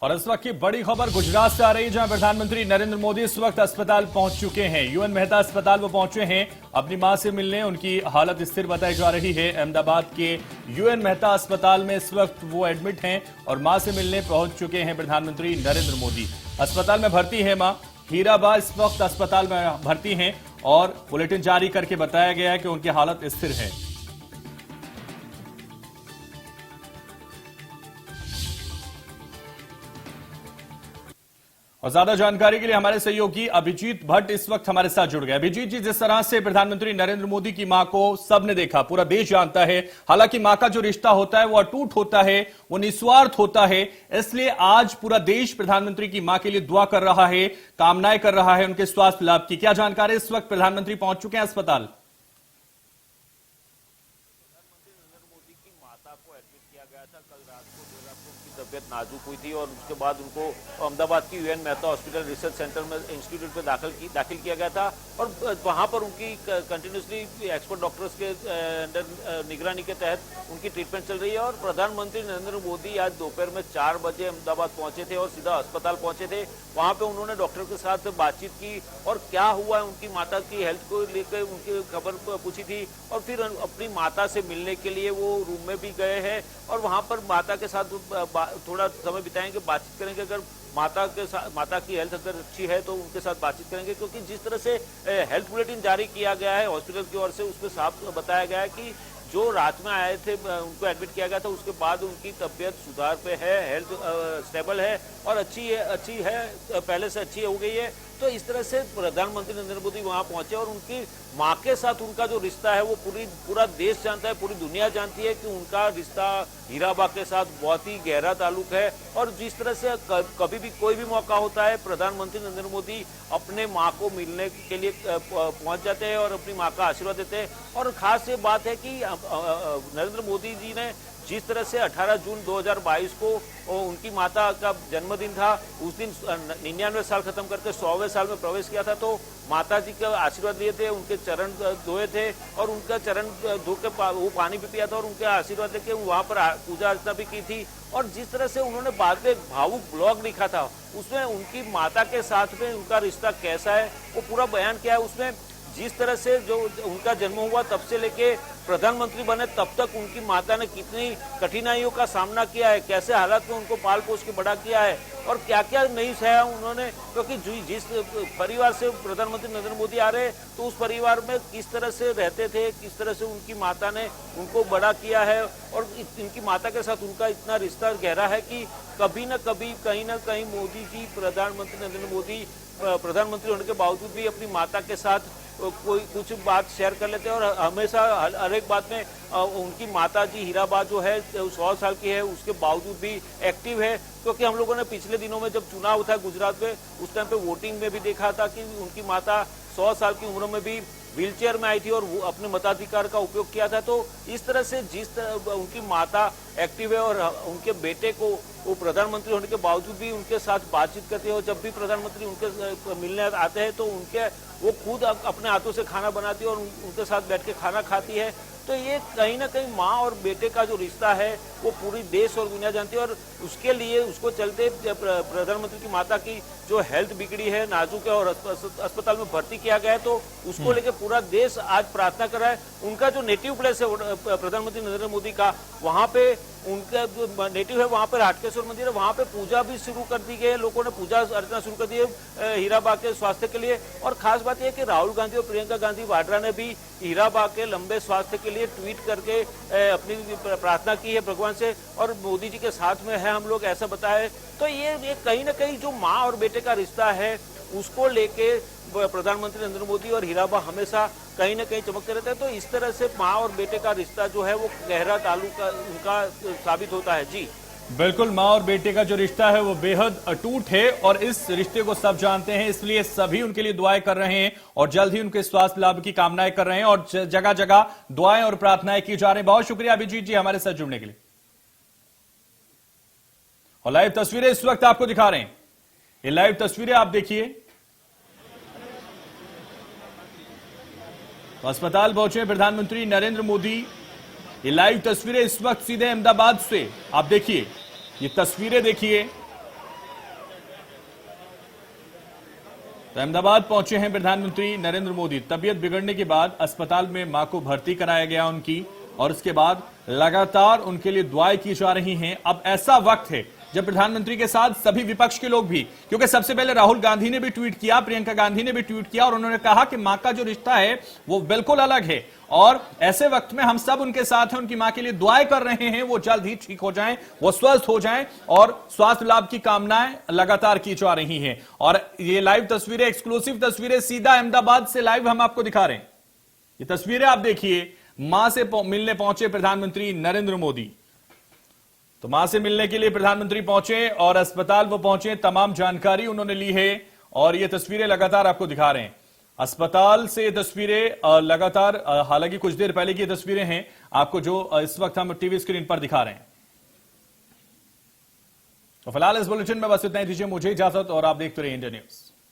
और इस वक्त की बड़ी खबर गुजरात से आ रही है, जहां प्रधानमंत्री नरेंद्र मोदी इस वक्त अस्पताल पहुंच चुके हैं। यूएन मेहता अस्पताल वो पहुंचे हैं अपनी मां से मिलने। उनकी हालत स्थिर बताई जा रही है। अहमदाबाद के यूएन मेहता अस्पताल में इस वक्त वो एडमिट हैं और मां से मिलने पहुंच चुके हैं प्रधानमंत्री नरेंद्र मोदी। अस्पताल में भर्ती है मां हीराबा, इस वक्त अस्पताल में भर्ती हैं और बुलेटिन जारी करके बताया गया है कि उनकी हालत स्थिर है। और ज्यादा जानकारी के लिए हमारे सहयोगी अभिजीत भट्ट इस वक्त हमारे साथ जुड़ गए। अभिजीत जी, जिस तरह से प्रधानमंत्री नरेंद्र मोदी की मां को सबने देखा, पूरा देश जानता है, हालांकि मां का जो रिश्ता होता है वो अटूट होता है, वो निस्वार्थ होता है, इसलिए आज पूरा देश प्रधानमंत्री की मां के लिए दुआ कर रहा है, कामनाएं कर रहा है उनके स्वास्थ्य लाभ की। क्या जानकारी, इस वक्त प्रधानमंत्री पहुंच चुके हैं अस्पताल? कल रात को देर रात को उनकी तबीयत नाजुक हुई थी और उसके बाद उनको अहमदाबाद की UN Mehta hospital research centre में इंस्टीट्यूट में दाखिल किया गया था और वहां पर उनकी कंटिन्यूसली एक्सपर्ट डॉक्टर्स के अंडर निगरानी के तहत उनकी ट्रीटमेंट चल रही है। और प्रधानमंत्री नरेंद्र मोदी आज दोपहर में 4 बजे अहमदाबाद पहुंचे थे और सीधा अस्पताल पहुंचे थे। वहां पे उन्होंने डॉक्टर के साथ बातचीत की और क्या हुआ है उनकी माता की हेल्थ को लेकर उनकी खबर पूछी थी और फिर अपनी माता से मिलने के लिए वो रूम में भी गए हैं और वहां पर माता के साथ थोड़ा समय बिताएंगे, बातचीत करेंगे। अगर माता की हेल्थ अगर अच्छी है तो उनके साथ बातचीत करेंगे, क्योंकि जिस तरह से हेल्थ बुलेटिन जारी किया गया है हॉस्पिटल की ओर से, उसमें साफ बताया गया है कि जो रात में आए थे उनको एडमिट किया गया था, उसके बाद उनकी तबीयत सुधार पे है, हेल्थ स्टेबल है और अच्छी है, पहले से अच्छी हो गई है। तो इस तरह से प्रधानमंत्री नरेंद्र मोदी वहां पहुंचे और उनकी मां के साथ उनका जो रिश्ता है वो पूरा देश जानता है, पूरी दुनिया जानती है कि उनका रिश्ता हीराबा के साथ बहुत ही गहरा ताल्लुक है। और जिस तरह से कभी भी कोई भी मौका होता है, प्रधानमंत्री नरेंद्र मोदी अपने मां को मिलने के लिए पहुंच जाते हैं और अपनी मां का आशीर्वाद देते हैं। और खास ये बात है कि नरेंद्र मोदी जी ने जिस तरह से 18 जून 2022 को उनकी माता का जन्मदिन था, उस दिन 99 साल खत्म करके 100वें साल में प्रवेश किया था, तो माता जी का आशीर्वाद लिए थे, उनके चरण धोए थे और उनका चरण धो के वो पानी भी पिया था और उनके आशीर्वाद लेके वहां पर पूजा अर्चना भी की थी। और जिस तरह से उन्होंने बाद में एक भावुक ब्लॉग लिखा था, उसमें उनकी माता के साथ में उनका रिश्ता कैसा है वो पूरा बयान किया है। उसमें जिस तरह से जो उनका जन्म हुआ तब से लेके प्रधानमंत्री बने तब तक उनकी माता ने कितनी कठिनाइयों का सामना किया है, कैसे हालात में उनको पाल पोस के बड़ा किया है और क्या क्या नहीं सहा उन्होंने, क्योंकि जिस परिवार से प्रधानमंत्री नरेंद्र मोदी आ रहे हैं तो उस परिवार में किस तरह से रहते थे, किस तरह से उनकी माता ने उनको बड़ा किया है और इनकी माता के साथ उनका इतना रिश्ता गहरा है कि कभी न कभी कहीं ना कहीं मोदी जी, प्रधानमंत्री नरेंद्र मोदी प्रधानमंत्री होने के बावजूद भी अपनी माता के साथ कोई कुछ बात शेयर कर लेते हैं और हमेशा हर एक बात में उनकी माता जी हीराबा जो है 100 साल की है, उसके बावजूद भी एक्टिव है। क्योंकि हम लोगों ने पिछले दिनों में जब चुनाव था गुजरात में, उस टाइम पे वोटिंग में भी देखा था कि उनकी माता 100 साल की उम्र में भी व्हीलचेयर में आई थी और वो अपने मताधिकार का उपयोग किया था। तो इस तरह से जिस तरह उनकी माता एक्टिव है और उनके बेटे को वो प्रधानमंत्री होने के बावजूद भी उनके साथ बातचीत करते हैं और जब भी प्रधानमंत्री उनके मिलने आते हैं तो वो खुद अपने हाथों से खाना बनाती है और उनके साथ बैठ के खाना खाती है। तो ये कहीं ना कहीं माँ और बेटे का जो रिश्ता है वो पूरी देश और दुनिया जानती है और उसके लिए उसको चलते प्रधानमंत्री की माता की जो हेल्थ बिगड़ी है, नाजुक है और अस्पताल में भर्ती किया गया है, तो उसको लेकर पूरा देश आज प्रार्थना कर रहा है। उनका जो नेटिव प्लेस है प्रधानमंत्री नरेंद्र मोदी का, वहां पे उनका जो नेटिव है वहां पर हाटकेश्वर मंदिर है, वहां पे पूजा भी शुरू कर दी गई है, लोगों ने पूजा अर्चना शुरू कर दी है हीराबा के स्वास्थ्य के लिए। और खास बात यह कि राहुल गांधी और प्रियंका गांधी वाड्रा ने भी हीराबा के लंबे स्वास्थ्य के लिए ट्वीट करके अपनी प्रार्थना की है भगवान से और मोदी जी के साथ में है हम लोग, ऐसा बताया। तो ये कहीं ना कहीं जो माँ और बेटे का रिश्ता है उसको लेके प्रधानमंत्री नरेंद्र मोदी और हीराबा हमेशा कहीं ना कहीं चमकते रहते हैं। तो इस तरह से माँ और बेटे का रिश्ता जो है वो गहरा ताल्लुक उनका साबित होता है। जी बिल्कुल, माँ और बेटे का जो रिश्ता है वो बेहद अटूट है और इस रिश्ते को सब जानते हैं, इसलिए सभी उनके लिए दुआएं कर रहे हैं और जल्द ही उनके स्वास्थ्य लाभ की कामनाएं कर रहे हैं और जगह जगह दुआएं और प्रार्थनाएं की जा रही हैं। बहुत शुक्रिया अभिजीत जी हमारे साथ जुड़ने के लिए। और लाइव तस्वीरें इस वक्त आपको दिखा रहे हैं, ये लाइव तस्वीरें आप देखिए। तो अस्पताल पहुंचे प्रधानमंत्री नरेंद्र मोदी। ये लाइव तस्वीरें इस वक्त सीधे अहमदाबाद से आप देखिए, ये तस्वीरें देखिए तो अहमदाबाद पहुंचे हैं प्रधानमंत्री नरेंद्र मोदी। तबीयत बिगड़ने के बाद अस्पताल में मां को भर्ती कराया गया उनकी, और उसके बाद लगातार उनके लिए दुआएं की जा रही हैं। अब ऐसा वक्त है जब प्रधानमंत्री के साथ सभी विपक्ष के लोग भी, क्योंकि सबसे पहले राहुल गांधी ने भी ट्वीट किया, प्रियंका गांधी ने भी ट्वीट किया, और उन्होंने कहा कि मां का जो रिश्ता है वो बिल्कुल अलग है, और ऐसे वक्त में हम सब उनके साथ हैं, उनकी मां के लिए दुआएं कर रहे हैं, वो जल्द ही ठीक हो जाएं, वो स्वस्थ हो जाएं, और स्वास्थ्य लाभ की कामनाएं लगातार की जा रही हैं। और ये लाइव तस्वीरें, एक्सक्लूसिव तस्वीरें सीधा अहमदाबाद से लाइव हम आपको दिखा रहे हैं। ये तस्वीरें आप देखिए, मां से मिलने पहुंचे प्रधानमंत्री नरेंद्र मोदी। तो मां से मिलने के लिए प्रधानमंत्री पहुंचे और अस्पताल वो पहुंचे, तमाम जानकारी उन्होंने ली है, और ये तस्वीरें लगातार आपको दिखा रहे हैं अस्पताल से। ये तस्वीरें लगातार, हालांकि कुछ देर पहले की ये तस्वीरें हैं आपको, जो इस वक्त हम टीवी स्क्रीन पर दिखा रहे हैं। तो फिलहाल इस बुलेटिन में बस इतना ही, दीजिए मुझे इजाजत, और आप देखते रहिए इंडिया न्यूज।